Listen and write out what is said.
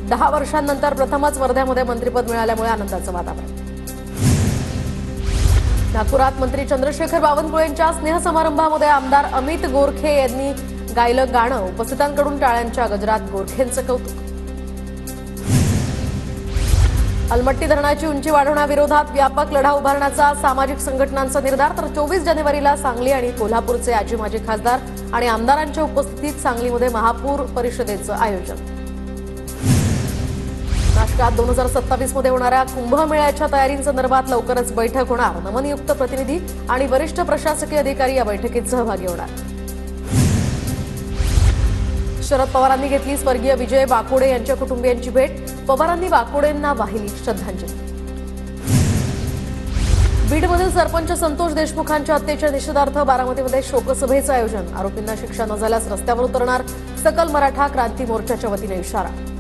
10 वर्षांनंतर प्रथमच वर्ध्यामध्ये मंत्रिपद मिळाल्यामुळे आनंदाचं वातावरण। नागपुरात मंत्री चंद्रशेखर बावनकुळेंच्या स्नेहसमारंभामध्ये आमदार अमित गोरखे यांनी गायलं गाणं। उपस्थितांकडून टाळ्यांच्या गजरात गोरखेंचं कौतुक। अलमट्टी धरणाची उंची वाढवण्याविरोधात व्यापक लढा उभारण्याचा सामाजिक संघटनांचा निर्धार। तर 24 जानेवारीला सांगली आणि कोल्हापूरचे आजी माजी खासदार आणि आमदारांच्या उपस्थितीत सांगलीमध्ये महापौर परिषदेचं आयोजन। नाशकात 2027 मध्ये होणाऱ्या कुंभमेळ्याच्या तयारींसंदर्भात लवकरच बैठक होणार। नवनियुक्त प्रतिनिधी आणि वरिष्ठ प्रशासकीय अधिकारी या बैठकीत सहभागी होणार। शरद पवारांनी घेतली स्वर्गीय विजय वाकोडे यांच्या कुटुंबियांची भेट। पवारांनी वाकोडेंना वाहिली श्रद्धांजली। बीडमधील सरपंच संतोष देशमुखांच्या हत्येच्या निषेधार्थ बारामतीमध्ये शोकसभेचं आयोजन। आरोपींना शिक्षा न झाल्यास रस्त्यावर उतरणार। सकल मराठा क्रांती मोर्चाच्या वतीने इशारा।